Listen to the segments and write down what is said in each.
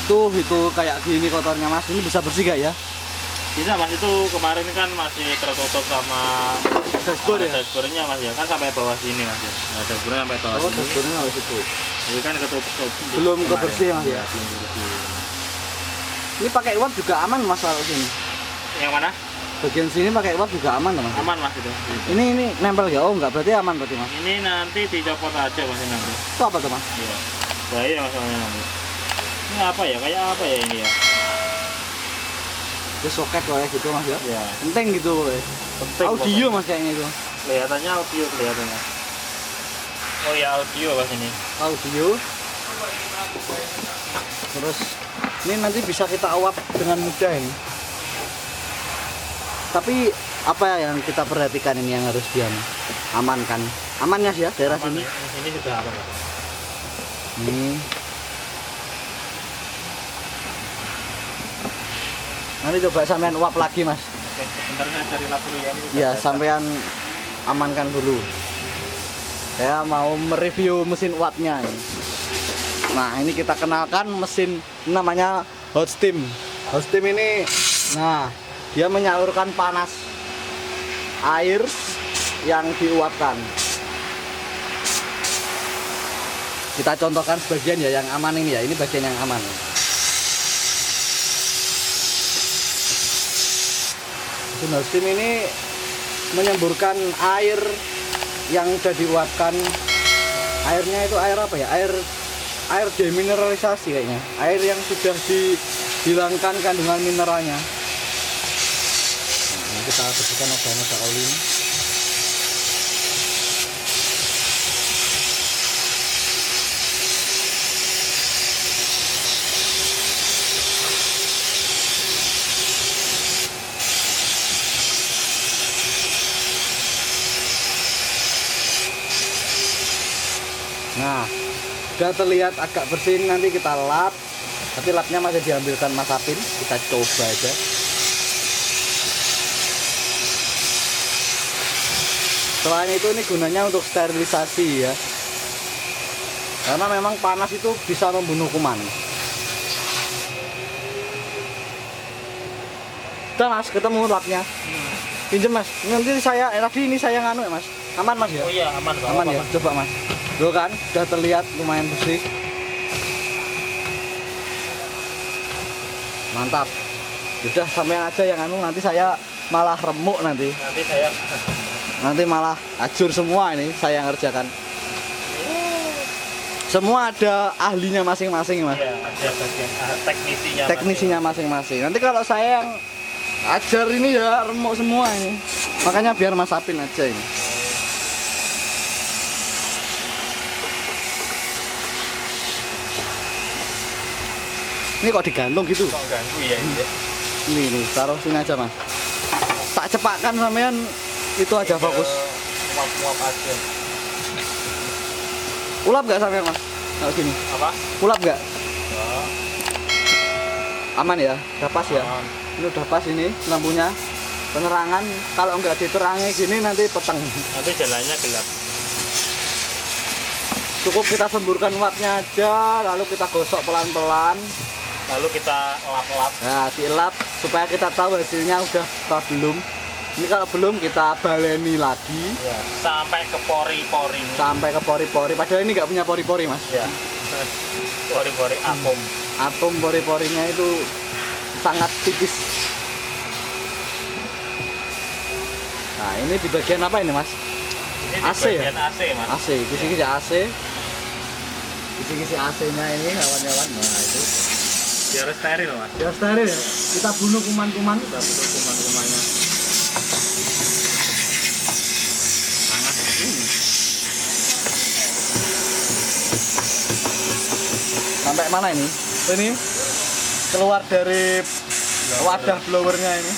Tuh itu kayak gini kotornya Mas. Ini bisa bersih gak ya? Bisa Mas, itu kemarin kan masih tertutup sama Dashboard ya? dashboardnya Mas ya, kan sampai bawah sini Mas ya. Nah, dashboardnya sampai bawah Oh, sini. dashboardnya harus itu. Ini kan ketutup. Belum kemarin. kebersih Mas ya? Belum kebersih. Ini pakai uap juga aman Mas kalau sini. Yang mana? Bagian sini pakai uap juga aman Mas. Aman Mas itu. Ini nempel ya? Oh enggak, berarti aman berarti Mas. Ini nanti dicopot aja Mas nanti. Itu apa tuh Mas? Iya. Bahaya masalahnya nanti. Ini apa ya? Kayak apa ya ini ya? Itu soket kayak gitu Mas ya? Ya. Penting gitu woy. Penting. Audio pokoknya. Mas kayaknya itu. Kelihatannya audio kelihatannya. Oh ya audio Mas ini. Audio. Terus ini nanti bisa kita awap dengan mudah ini. Tapi apa yang kita perhatikan ini yang harus diamankan? Amannya sih ya daerah Aman, sini. ya. Ini sudah aman. Mas. Ini. Nanti coba sampean uap lagi Mas. Oke, sebentar saya cari lap dulu ya. Ini Iya, sudah sampean amankan dulu. Saya mau mereview mesin uapnya ini. Nah, ini kita kenalkan mesin namanya hot steam. Hot steam ini, nah, dia menyalurkan panas air yang diuapkan. Kita contohkan sebagian ya yang aman ini ya. Ini bagian yang aman. Mesin hot steam ini menyemburkan air yang sudah diuapkan. Airnya itu air apa ya? Air demineralisasi kayaknya. Air yang sudah dihilangkan kandungan mineralnya. Nah, kita bersihkan noda oli ini. Nah, sudah terlihat agak bersih, nanti kita lap. Tapi lapnya masih diambilkan Mas Apin, kita coba aja. Selain itu ini gunanya untuk sterilisasi ya. Karena memang panas itu bisa membunuh kuman. Udah Mas, ketemu lapnya. Pinjem Mas, nanti saya tadi ini saya nganu ya Mas. Aman Mas ya? Oh iya, aman Pak. Aman ya, coba Mas. Tuh kan, udah terlihat lumayan bersih. Mantap. Udah sampean aja yang anu, nanti saya malah remuk nanti. Nanti saya Nanti malah hancur semua ini saya yang ngerjakan. Semua ada ahlinya masing-masing Mas. iya, ada bagian teknisinya. Teknisinya masing-masing. Nanti kalau saya yang ajar ini ya remuk semua ini. Makanya biar Mas Apin aja ini. Ini kok digantung gitu? Kok ganggu ya ini ya. Ini taruh sini aja Mas. Tak cepatkan sampean itu aja fokus. Muap-muap aja. Ulap nggak sampean Mas? Kalau gini. Apa? Ulap nggak? Ya, Aman ya? Udah pas ya? aman. Ini udah pas ini lampunya. Penerangan kalau nggak diterangi gini nanti peteng. Nanti jalannya gelap. Cukup kita semburkan uapnya aja, lalu kita gosok pelan-pelan. Lalu kita lap-lap. Nah, dilap supaya kita tahu hasilnya udah apa belum. Ini kalau belum kita baleni lagi Ya, sampai ke pori-pori. sampai ke pori-pori. Padahal ini nggak punya pori-pori Mas. Ya. Pori-pori atom. Atom pori-porinya itu sangat tipis. Nah, ini di bagian apa ini Mas? Ini di AC ya? bagian AC, Mas. AC, kisi-kisi AC. Kisi-kisi AC-nya ini hewan-hewan. Nah, itu. Biar steril, Mas. Biar steril ya. Kita bunuh kuman-kuman. Kita butuh kuman-kumannya. Sangat ini. Sampai mana ini? Ini keluar dari wadah blowernya ini.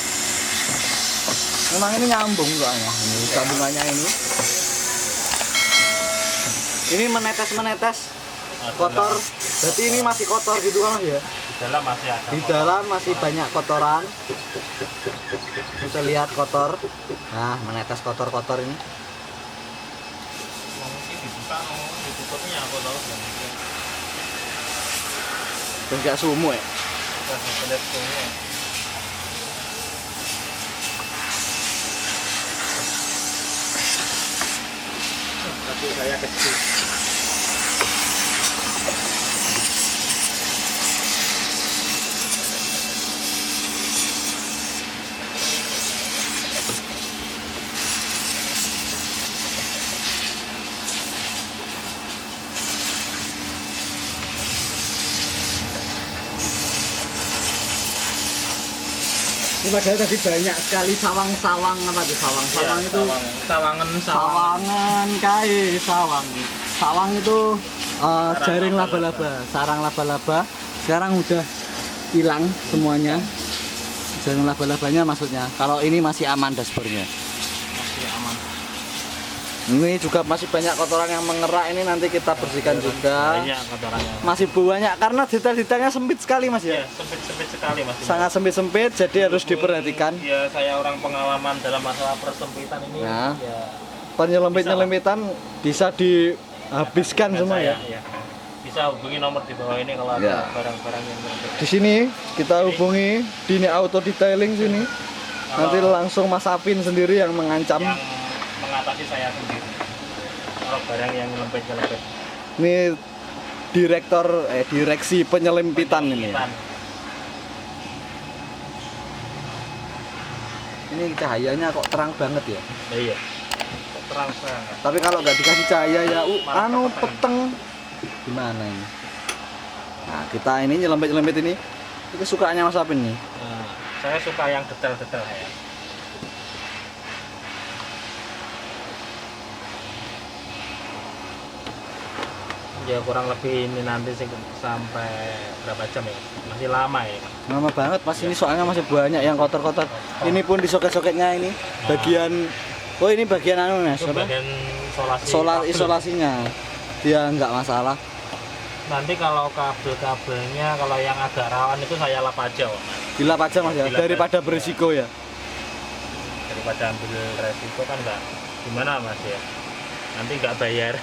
Memang ini nyambung soalnya. Ini sambungannya ini. Ini menetes-menetes kotor. Berarti ini masih kotor gitu kan ya? Di dalam masih ada. Di dalam masih banyak kotoran. Bisa lihat kotor. Nah, menetes kotor-kotor ini. Mungkin dibuka, ditutupnya aku tahu. Terus gak sumuk ya. Tapi saya kecil. Ini padahal tadi banyak sekali sawang-sawang apa tuh sawang-sawang itu sawangan kai sawang. Sawang itu jaring laba-laba, sarang laba-laba. Sekarang udah hilang semuanya. Jaring laba-labanya maksudnya. Kalau ini masih aman dashboardnya. Masih aman. Ini juga masih banyak kotoran yang mengerak, ini nanti kita bersihkan juga. Banyak kotorannya. Masih banyak karena detail-detailnya sempit sekali Mas ya. Iya, sempit sekali Mas. Sangat sempit-sempit, jadi harus diperhatikan. Ya, saya orang pengalaman dalam masalah persempitan ini. Nah. Ya, Penyelempit-nyelemitan bisa dihabiskan semua ya. Iya. Bisa hubungi nomor di bawah ini kalau Ya. ada barang-barang yang menyelempit. Di sini kita hubungi Dini Auto Detailing sini. Nanti langsung Mas Apin sendiri yang mengancam. Yang mengatasi saya sendiri. Kalau barang yang nyelempit-nyelempit. Ini direksi penyelempitan ini. Ya. Ini cahayanya kok terang banget ya. Iya. Terang banget. Tapi kalau nggak dikasih cahaya ya, Malah peteng. Gimana ini? Nah, kita ini nyelempit-nyelempit ini kesukaannya Mas Apin nih. Nah, saya suka yang detail-detail ya. Ya kurang lebih ini nanti sih sampai berapa jam ya? Masih lama ya. Lama banget Mas, ini soalnya masih banyak yang kotor-kotor. Ini pun di soket-soketnya ini bagian. Oh ini bagian anu Mas, Itu apa? bagian isolasi. Solar kabel. isolasinya. Dia nggak masalah. Nanti kalau kabel-kabelnya kalau yang agak rawan itu saya lap aja, Mas. Dilap aja Mas ya, Dilap daripada aja. berisiko ya. Daripada ambil resiko kan enggak gimana Mas ya. Nanti nggak bayar.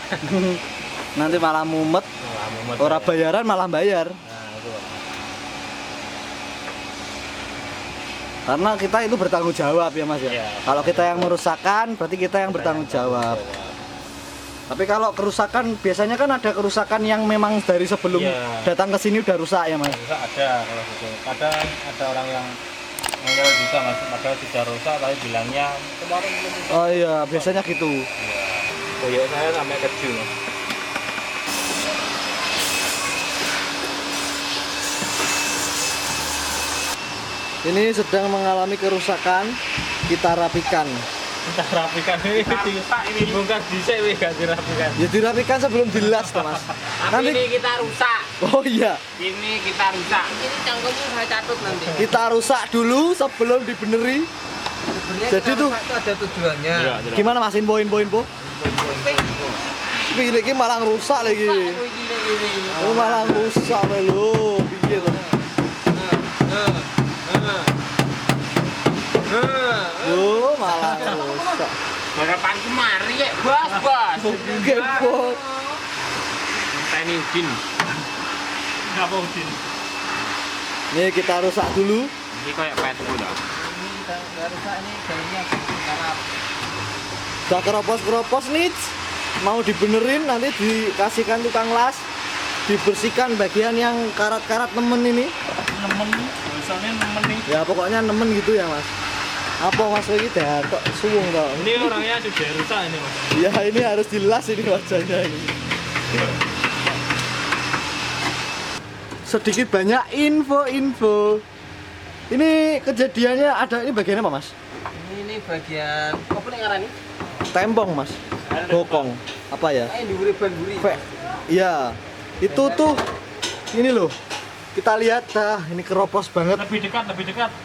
Nanti malah mumet. Malah mumet Orang saya. bayaran malah bayar. Nah, itu. Karena kita itu bertanggung jawab ya Mas ya. Iya. Kalau kita yang merusakkan, berarti kita yang bertanggung jawab. Tapi kalau kerusakan biasanya kan ada kerusakan yang memang dari sebelum Iya. datang ke sini udah rusak ya Mas. Rusak ada kalau gitu. Kadang ada orang yang ngeyel juga Mas, padahal sudah rusak tapi bilangnya kemarin belum rusak. Oh iya, biasanya gitu. Iya. Koyok saya sampai kecil. Ini sedang mengalami kerusakan, kita rapikan. Kita rapikan ini dibongkar dhisik wis gak dirapikan. Ya dirapikan sebelum dilas toh Mas. Tapi ini kita rusak. Oh iya, Ini kita rusak. Ini cangkemmu saya catut nanti. kita rusak dulu sebelum dibeneri. Sebenarnya Jadi kita tuh- rusak itu ada tujuannya. Iya, jelas. Gimana Mas info-info? Pilih iki malah rusak lagi. Oh malah rusak lho. Piye to? Yo malah rusak. Harapan kemari ya, bos. Gepot. Tani Udin. Ngapa Udin? Nih kita rusak dulu. Ini kayak petku dah. Ini rusak ini jalannya karena Udah keropos-keropos nih. Mau dibenerin nanti dikasihkan tukang las. Dibersihkan bagian yang karat-karat nemen ini. Nemen, biasanya nemen nih. Ya pokoknya nemen gitu ya Mas. Apa Mas lagi dah kok suwung toh. Ini orangnya sudah rusak ini Mas. Ya ini harus dilas ini wajahnya ini. Sedikit banyak info-info. Ini kejadiannya ada ini bagian apa Mas? ini bagian apa nih ngarani? Tembong Mas. Bokong. Apa ya? Kayak di buri. Iya. Itu tuh ini loh. Kita lihat dah ini keropos banget. Lebih dekat.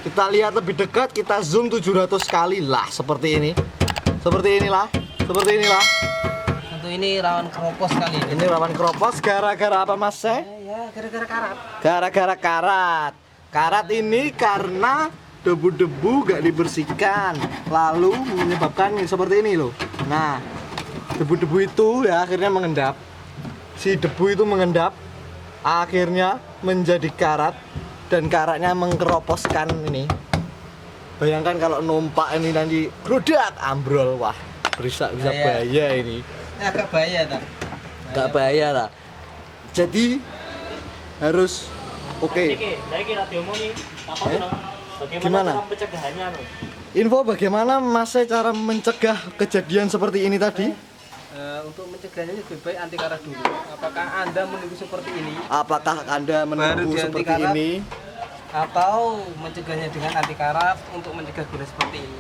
Kita lihat lebih dekat, kita zoom 700 kali lah seperti ini. Seperti inilah. Tentu ini rawan keropos kali ini. Ini rawan keropos gara-gara apa Mas? Ya, gara-gara karat. Gara-gara karat. Karat ini karena debu-debu gak dibersihkan, lalu menyebabkan seperti ini loh. Nah, debu-debu itu ya akhirnya mengendap. Si debu itu mengendap, akhirnya menjadi karat dan karatnya mengkeroposkan ini. Bayangkan kalau numpak ini nanti brudak ambrol, wah bisa bahaya ini. Ini agak bahaya tak? Gak bahaya lah. Jadi harus oke. Saya kira diomongin apa tuh? Bagaimana Gimana? cara pencegahannya loh? Info bagaimana Mas cara mencegah kejadian seperti ini tadi? Untuk mencegahnya ini lebih baik anti karat dulu. Apakah Anda menunggu seperti ini Apakah Anda menunggu Baru seperti dianti karat? ini? atau mencegahnya dengan anti karat untuk mencegah gula seperti ini?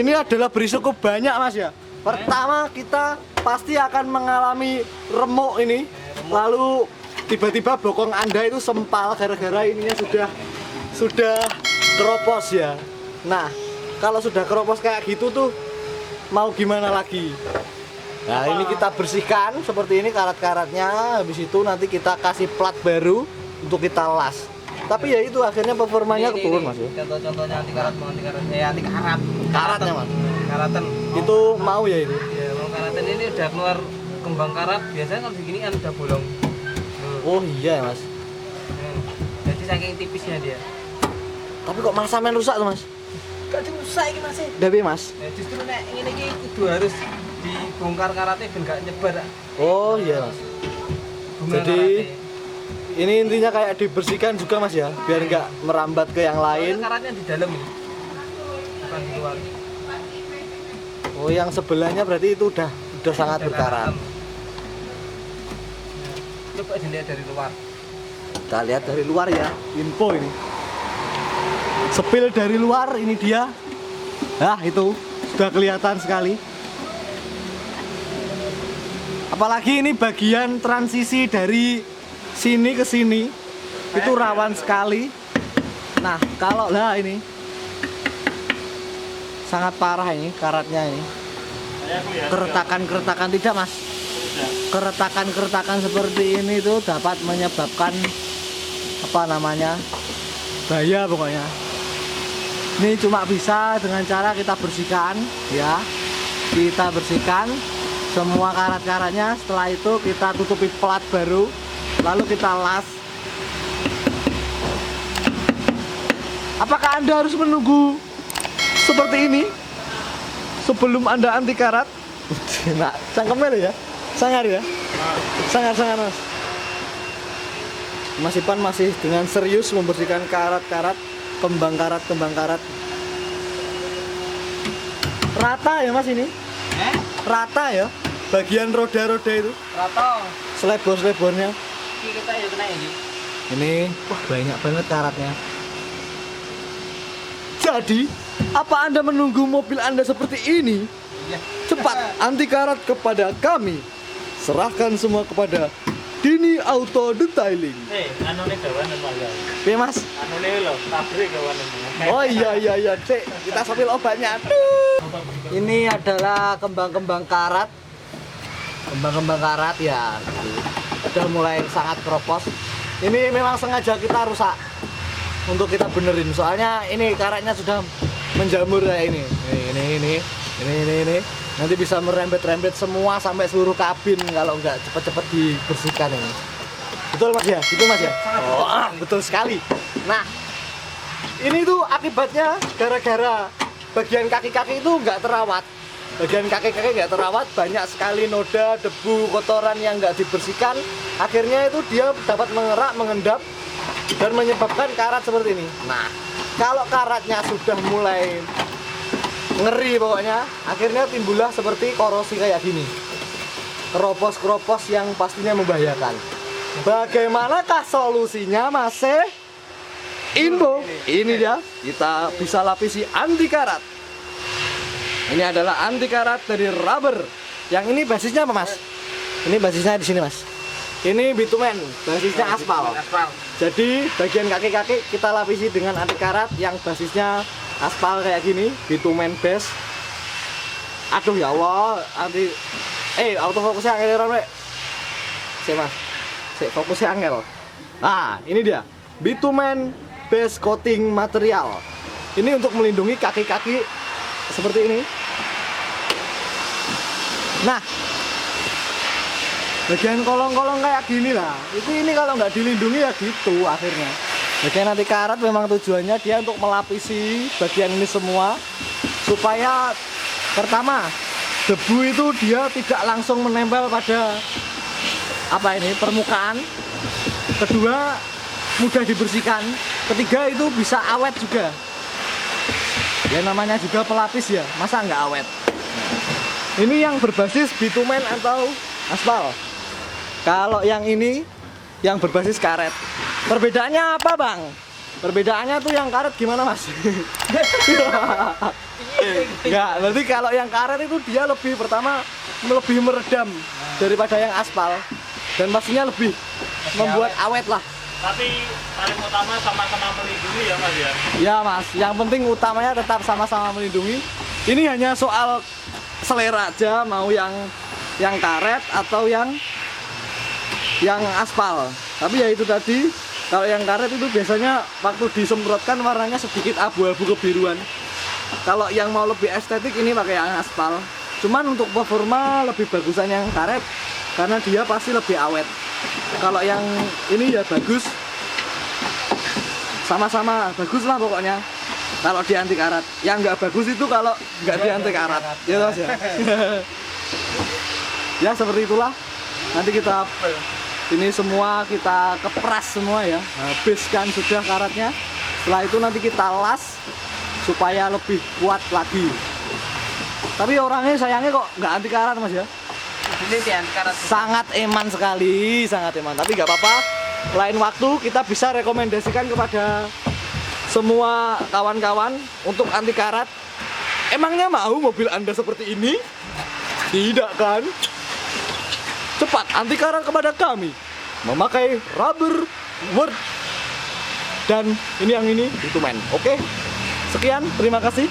Ini adalah berisiko banyak Mas ya. Pertama kita pasti akan mengalami remuk ini. Lalu tiba-tiba bokong Anda itu sempal gara-gara ininya sudah keropos ya. Nah, kalau sudah keropos kayak gitu tuh mau gimana lagi? Nah, ini kita bersihkan seperti ini karat-karatnya. Habis itu nanti kita kasih plat baru untuk kita las. Tapi ya itu akhirnya performanya turun Mas ya. Contoh-contohnya anti karat, mau anti karat, anti karat. Karatnya Mas. Karatan. Itu mau ya itu. Ya, mau karatan ini udah keluar kembang karat. Biasanya kalau begini kan udah bolong. Oh iya Mas. Jadi saking tipisnya dia. Tapi kok malah sampean rusak tuh Mas? Gak diusah ini Mas. Tapi Mas. Ya, justru nek ngene iki kudu harus dibongkar karatnya ben gak nyebar. Oh iya Mas. Bunga Jadi karatnya. ini intinya kayak dibersihkan juga Mas ya, biar nggak merambat ke yang lain. Soalnya karatnya di dalam ini. Bukan di luar. Oh yang sebelahnya berarti itu udah sangat Udah berkarat. karatan. Ya. Coba dilihat dari luar. Kita lihat dari luar ya, info ini. Sepil dari luar ini dia. Nah itu sudah kelihatan sekali. Apalagi ini bagian transisi dari sini ke sini itu rawan sekali. Nah kalau lah ini sangat parah ini karatnya ini. Keretakan tidak Mas? Keretakan seperti ini tuh dapat menyebabkan apa namanya bahaya pokoknya. Ini cuma bisa dengan cara kita bersihkan ya, kita bersihkan semua karat-karatnya. Setelah itu kita tutupi plat baru, lalu kita las. Apakah Anda harus menunggu seperti ini sebelum Anda anti karat? Nah, cangkemnya loh ya, sangar ya, sangar Mas. Mas Ipan masih dengan serius membersihkan karat-karat, kembang karat. Rata ya Mas ini? Rata ya, bagian roda-roda itu, Rato. selebor-selebornya. Iki kita ya kena ini. Ini wah banyak banget karatnya. Jadi, apa Anda menunggu mobil Anda seperti ini? Iya. Cepat anti karat kepada kami. Serahkan semua kepada Dini Auto Detailing. Anu nih kawan malah. Oke Mas. Anu nih lo, tabrik kawan. Oh iya, Cek. Kita sambil obatnya. Aduh. Ini adalah kembang-kembang karat. Kembang-kembang karat ya. Udah mulai sangat keropos. Ini memang sengaja kita rusak untuk kita benerin. Soalnya ini karatnya sudah menjamur ya ini. Ini. Nanti bisa merembet-rembet semua sampai seluruh kabin kalau nggak cepet-cepet dibersihkan ini. Betul Mas ya? Gitu Mas ya? Oh, betul sekali. Nah, ini tuh akibatnya gara-gara bagian kaki-kaki itu nggak terawat. Bagian kaki-kaki nggak terawat, banyak sekali noda, debu, kotoran yang nggak dibersihkan. Akhirnya itu dia dapat mengerak, mengendap, dan menyebabkan karat seperti ini. Nah, kalau karatnya sudah mulai ngeri pokoknya, akhirnya timbullah seperti korosi kayak gini. Keropos-keropos yang pastinya membahayakan. Bagaimanakah solusinya Mas? Info ini dia, kita bisa lapisi anti karat. Ini adalah anti karat dari rubber. Yang ini basisnya apa Mas? Ini basisnya di sini Mas. Ini bitumen, basisnya aspal. Jadi bagian kaki-kaki kita lapisi dengan anti karat yang basisnya aspal kayak gini, bitumen base. Aduh ya Allah, anti autofokusnya angel rame. Mas. Fokusnya angel. Ah, ini dia. Bitumen base coating material. Ini untuk melindungi kaki-kaki seperti ini. Nah, bagian kolong-kolong kayak gini lah. Ini kalau nggak dilindungi ya gitu akhirnya. Bagian anti karat memang tujuannya dia untuk melapisi bagian ini semua supaya pertama debu itu dia tidak langsung menempel pada apa ini permukaan. Kedua mudah dibersihkan. Ketiga itu bisa awet juga. Ya namanya juga pelapis ya, masa nggak awet. Ini yang berbasis bitumen atau aspal. Kalau yang ini yang berbasis karet. Perbedaannya apa, Bang? Perbedaannya tuh yang karet gimana, Mas? Enggak, berarti kalau yang karet itu dia lebih pertama lebih meredam daripada yang aspal dan pastinya lebih membuat awet lah. Tapi paling utama sama-sama melindungi ya Mas ya. Ya, Mas, yang penting utamanya tetap sama-sama melindungi. Ini hanya soal selera aja mau yang karet atau yang aspal. Tapi ya itu tadi, kalau yang karet itu biasanya waktu disemprotkan warnanya sedikit abu-abu kebiruan. Kalau yang mau lebih estetik ini pakai yang aspal. Cuman untuk performa lebih bagusan yang karet karena dia pasti lebih awet. Kalau yang ini ya bagus, sama-sama bagus lah pokoknya. Kalau di anti karat, yang nggak bagus itu kalau nggak di anti karat, ya Mas ya. Ya seperti itulah. Nanti kita ini semua kita kepras semua ya, habiskan sudah karatnya. Setelah itu nanti kita las supaya lebih kuat lagi. Tapi orangnya sayangnya kok nggak anti karat Mas ya. Ini di anti karat. Sangat eman sekali, sangat eman. Tapi nggak apa-apa. Lain waktu kita bisa rekomendasikan kepada semua kawan-kawan untuk anti karat. Emangnya mau mobil Anda seperti ini? Tidak kan? Cepat anti karat kepada kami. Memakai rubber word. Dan ini yang ini bitumen. Oke. Sekian, terima kasih.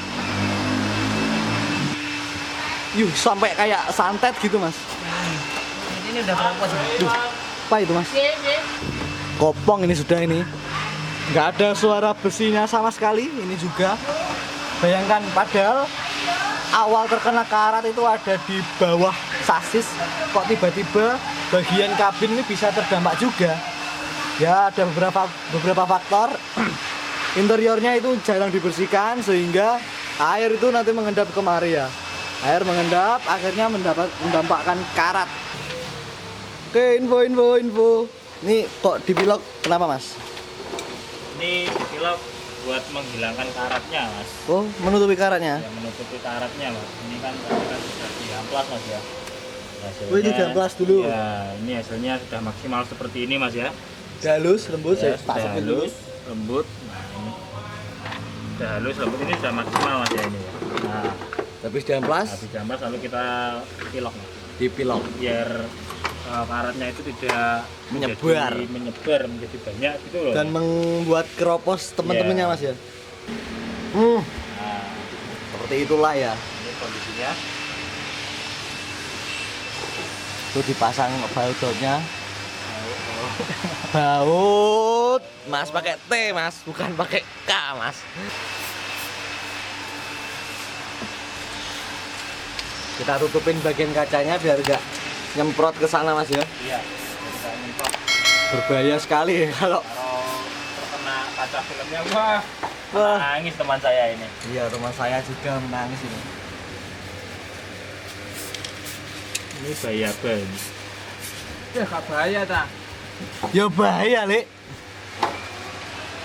Yuh, sampai kayak santet gitu, Mas. Ini udah berapa sih? Duh, apa itu, Mas? Kopong ini sudah ini. Nggak ada suara besinya sama sekali. Ini juga. Bayangkan, padahal awal terkena karat itu ada di bawah sasis. Kok tiba-tiba bagian kabin ini bisa terdampak juga. Ya, ada beberapa faktor. Interiornya itu jarang dibersihkan sehingga air itu nanti mengendap kemari ya. Air mengendap akhirnya mendampakkan karat. Oke, info. Ini kok dipilok kenapa, Mas? Ini pilok buat menghilangkan karatnya Mas. Oh, menutupi karatnya. Ya menutupi karatnya Mas. Ini kan sudah diamplas Mas ya. Oh, ini diamplas dulu. Ya, ini hasilnya sudah maksimal seperti ini Mas ya. Halus, lembut, Ya, saya sudah masukin dulu. halus, lembut. Nah, ini. Sudah halus, lembut ini sudah maksimal Mas ya ini ya. Nah, Habis diamplas, habis diamplas lalu kita pilok Mas. dipilok. Biar karatnya itu tidak Menyebar. menjadi banyak gitu loh. Dan membuat keropos teman-temannya, Iya. Mas ya. Nah, Seperti itulah ya. ini kondisinya. Itu dipasang bautnya. Baut, Mas pakai T, Mas, bukan pakai K, Mas. Kita tutupin bagian kacanya biar nggak nyemprot ke sana, Mas ya. Iya, jadi saya nyemprot. Berbahaya sekali kalau Terkena kaca filmnya, wah, Wah. nangis teman saya ini. iya, teman saya juga menangis ini. Ini bahaya banget. Ya gak bahaya ta. Ya bahaya, Lek.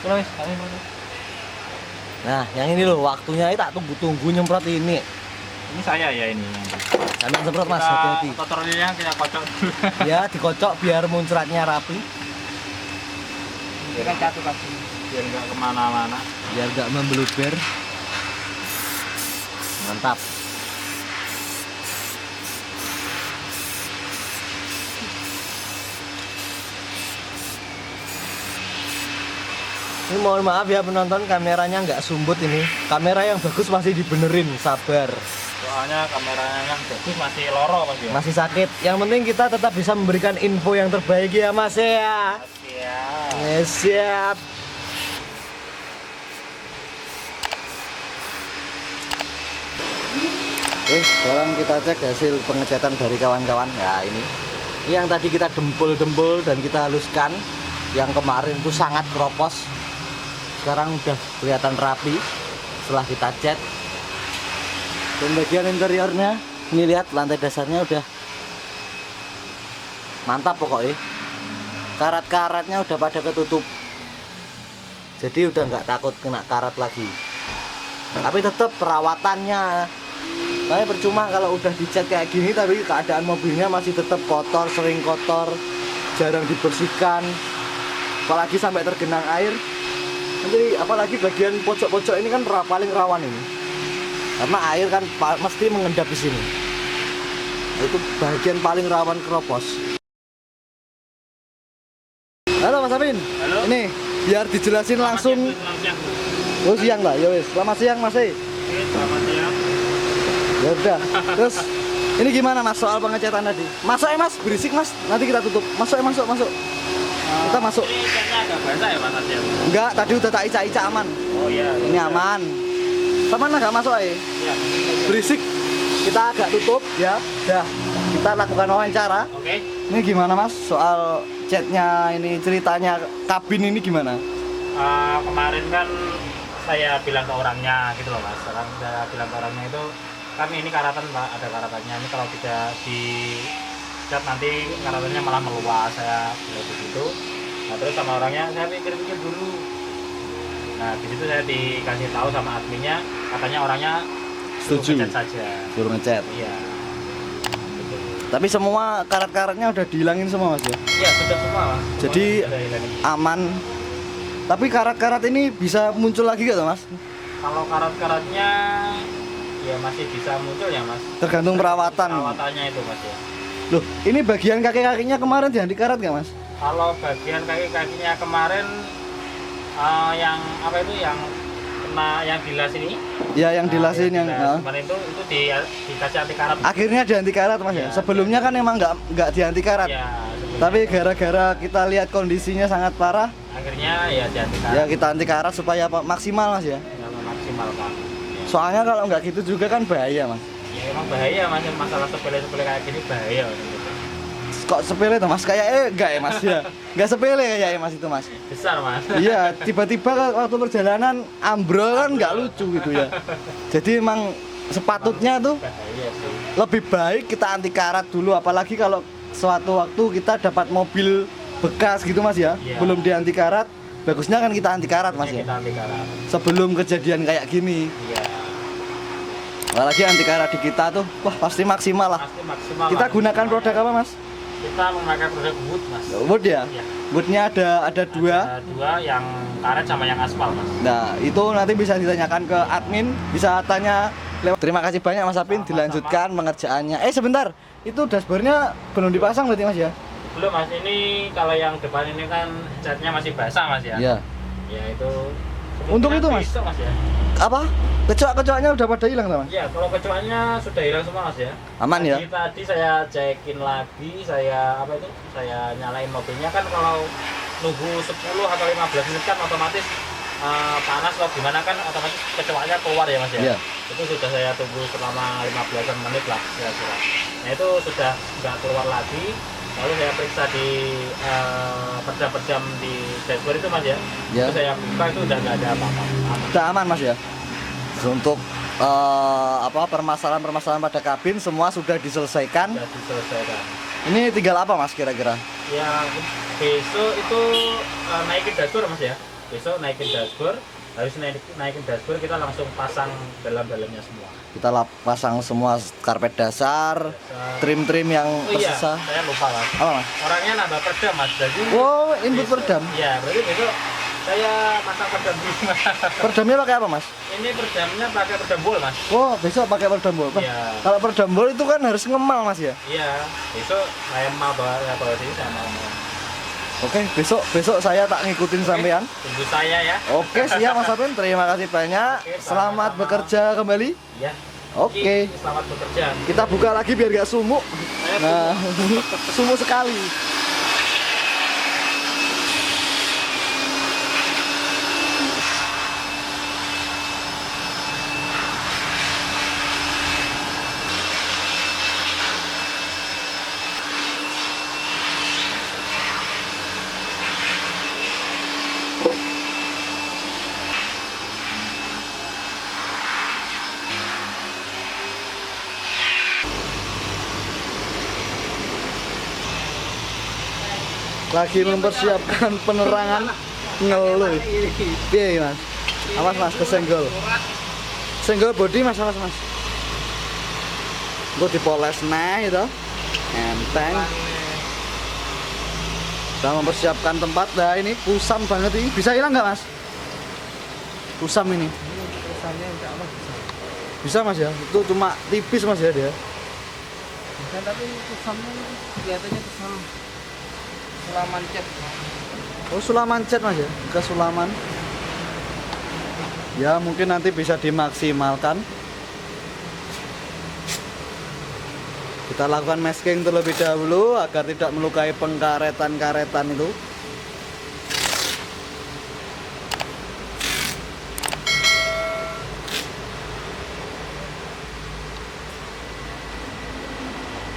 Terus, kami mana? Nah, yang ini loh waktunya tak tunggu-tunggu nyemprot ini. Ini saya ya ini. Jangan semprot, Mas, Kita hati-hati. kotornya kita kocok dulu. Ya, dikocok biar muncratnya rapi, Ini kan jatuh kasih. Biar nggak kemana-mana. biar nggak membeluber. Mantap. Ini mohon maaf ya penonton, kameranya nggak sumbut ini. Kamera yang bagus masih dibenerin, sabar. Soalnya kameranya yang bagus masih loro Mas ya. Masih sakit. Yang penting kita tetap bisa memberikan info yang terbaik ya, Mas ya. Siap. Siap. Oke, sekarang kita cek hasil pengecatan dari kawan-kawan. Ya, ini Ini yang tadi kita dempul-dempul dan kita haluskan. Yang kemarin itu sangat keropos. Sekarang udah kelihatan rapi setelah kita cat. Dan bagian interiornya, ini lihat lantai dasarnya udah mantap pokoknya. Karat-karatnya udah pada ketutup. Jadi udah nggak takut kena karat lagi. Tapi tetap perawatannya, saya percuma kalau udah dicat kayak gini tapi keadaan mobilnya masih tetap kotor, sering kotor, jarang dibersihkan, apalagi sampai tergenang air. Nanti apalagi bagian pojok-pojok ini kan paling rawan ini, karena air kan mesti mengendap di sini. Itu bagian paling rawan keropos. Halo Mas Amin. Halo. Ini biar dijelasin langsung. Oh siang lah, ya wis. Selamat siang Mas. Selamat siang. Ya udah. Terus ini gimana Mas soal pengecatan tadi? Masuk ya Mas, berisik Mas. Nanti kita tutup. Masuk ya, masuk. Kita masuk. Ini catnya agak basah ya Mas Asyam? Enggak, tadi udah tak ica-ica aman. Oh iya. Ini aman. Sama enggak masuk ya? Iya. Berisik. Kita agak tutup ya. Dah. Kita lakukan wawancara. Oke. Ini gimana Mas soal catnya ini, ceritanya kabin ini gimana? Kemarin kan saya bilang ke orangnya gitu loh Mas. Sekarang saya bilang ke orangnya itu kan ini karatan Pak, ada karatannya. Ini kalau tidak di cat nanti karatannya malah meluas, saya bilang begitu. Nah terus sama orangnya saya pikir-pikir dulu. Nah di situ saya dikasih tahu sama adminnya, katanya orangnya Setuju. ngecat saja. Suruh ngecat. Iya. Betul. Tapi semua karat-karatnya udah dihilangin semua Mas ya? Iya sudah semua Mas. Jadi Semuanya sudah hilangin. aman. Tapi karat-karat ini bisa muncul lagi gak Mas? Kalau karat-karatnya ya masih bisa muncul ya Mas. Tergantung perawatan. Perawatannya itu Mas ya. Loh, ini bagian kaki-kakinya kemarin diganti karat gak Mas? Kalau bagian kaki-kakinya kemarin yang apa itu yang kena yang dilas ini? Ya yang dilasin yang kemarin itu dikasih anti karat. akhirnya diganti karat Mas ya. Ya. Sebelumnya kan emang nggak diganti karat. Ya, sebelumnya. Tapi gara-gara kita lihat kondisinya sangat parah, Akhirnya ya dianti karat. ya kita anti karat supaya maksimal Mas ya. Yang maksimal Pak. Ya. Soalnya kalau nggak gitu juga kan bahaya Mas. Ya emang bahaya Mas, masalah sepele-sepele kayak gini bahaya. Kok sepele tuh Mas? Kayak enggak ya Mas ya? Nggak sepele kayak Mas itu Mas. Besar Mas. Iya, tiba-tiba waktu perjalanan ambrol kan nggak lucu gitu ya. Jadi emang sepatutnya tuh Bahaya sih. lebih baik kita anti karat dulu, apalagi kalau suatu waktu kita dapat mobil bekas gitu Mas ya, Iya. belum di anti karat, bagusnya kan kita anti karat Mas ya. Kita anti karat. Sebelum kejadian kayak gini, Iya. apalagi anti karat di kita tuh, wah pasti maksimal lah. Pasti maksimal. Kita Mas. gunakan produk apa Mas? Kita memakai produk wood Mas. Wood ya. Iya. Woodnya ada dua. Ada dua, yang karet sama yang aspal Mas. Nah itu nanti bisa ditanyakan ke admin, bisa tanya lewat. Terima kasih banyak Mas Apin, Sama-sama. dilanjutkan pengerjaannya. Sebentar, itu dashboardnya belum dipasang berarti Mas ya? Belum Mas, ini kalau yang depan ini kan catnya masih basah Mas ya. Iya. Ya itu. Untuk itu, Mas? Besok, Mas ya. Apa? Kecoak-kecoaknya udah pada hilang Mas? Ya kalau kecoaknya sudah hilang semua Mas ya. Aman ya? Tadi saya cekin lagi, saya apa itu? Saya nyalain mobilnya kan kalau nunggu 10 atau 15 menit kan otomatis panas atau gimana kan otomatis kecoaknya keluar ya Mas ya. Iya. Itu sudah saya tunggu selama 15 menit lah kira-kira. Nah itu sudah nggak keluar lagi. Lalu saya periksa di perdam-perdam di dashboard itu Mas ya. Ya. Terus saya buka itu udah nggak ada apa-apa. Aman. Udah aman Mas ya? Untuk permasalahan-permasalahan pada kabin semua sudah diselesaikan. Sudah diselesaikan. Ini tinggal apa Mas kira-kira? Ya besok itu naikin dashboard Mas ya. Besok naikin dashboard, habis naikin dashboard kita langsung pasang dalam-dalamnya semua. Kita pasang semua karpet dasar, trim-trim yang Oh iya, tersisa. saya lupa Mas. Apa Mas? Orangnya nambah perdam Mas. Jadi Oh, input besok- perdam. Iya, berarti besok saya pasang perdam dulu. Perdamnya pakai apa Mas? Ini perdamnya pakai perdam bol Mas. Oh, besok pakai perdam bol. Iya. Kalau perdam bol itu kan harus ngemal Mas ya. Iya, besok saya mau bawa sini saya mau. Oke, besok saya tak ngikutin sampean. Tunggu saya ya. Oke, siap Mas Apin. Terima kasih banyak. Oke, Selamat sama-sama. bekerja kembali. Ya. Oke. Selamat bekerja. Kita buka lagi biar gak sumuk. Nah, sumuk sekali. lagi mempersiapkan penerangan ngeluh. Piye Mas? Awas Mas kesenggol. Senggol body Mas, awas Mas. Gue dipoles nah itu. Enteng. Kita mempersiapkan tempat. Nah ini kusam banget ini. Bisa hilang nggak Mas? Kusam ini. Kesannya insya Allah bisa. Bisa Mas ya? Itu cuma tipis Mas ya dia. Bisa, tapi kesannya kelihatannya kesal sulaman cat. Oh sulaman cat Mas ya? Ke sulaman. Ya mungkin nanti bisa dimaksimalkan. Kita lakukan masking terlebih dahulu agar tidak melukai pengkaretan-karetan itu.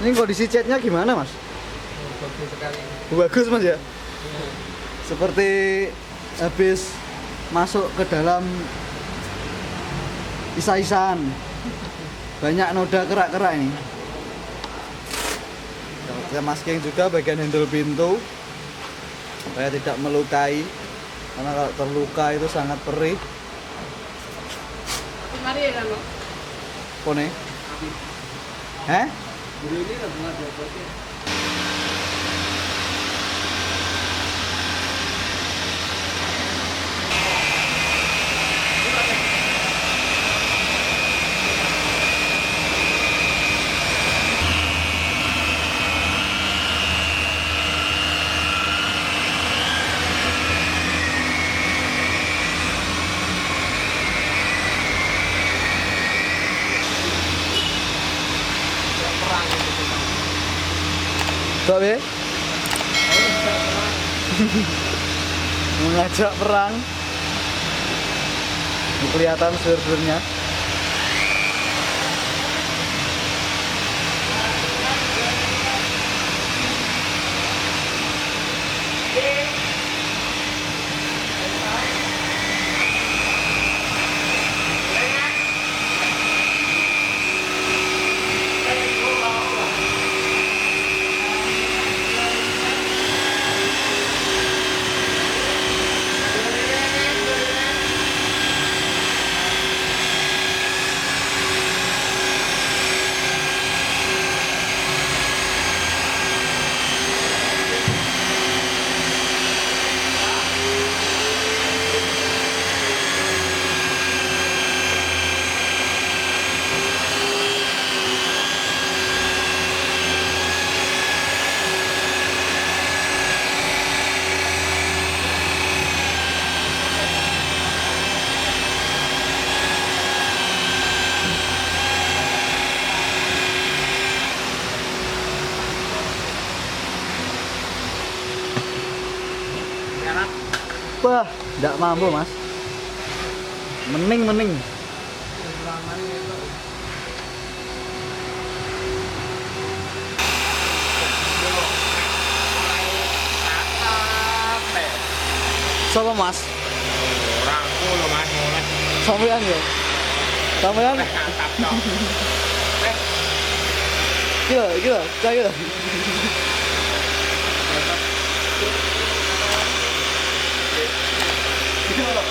Ini kondisi catnya gimana Mas? Bagus sekali. Bagus Mas ya? Seperti habis masuk ke dalam isa-isaan. Banyak noda kerak-kerak ini. Saya masking juga bagian handle pintu supaya tidak melukai, karena kalau terluka itu sangat perih. Mari ya lo. Pone? Heh? Dulu ini udah pernah diobati. Coba be? Mengajak perang. Ini kelihatan sudut-sudutnya. Wah, enggak mampu Mas. Mening. Siapa Mas? Orangku lo Mas mulai. Sampean ya? Sampean? Mantap dong. Gila, cahaya. Gila.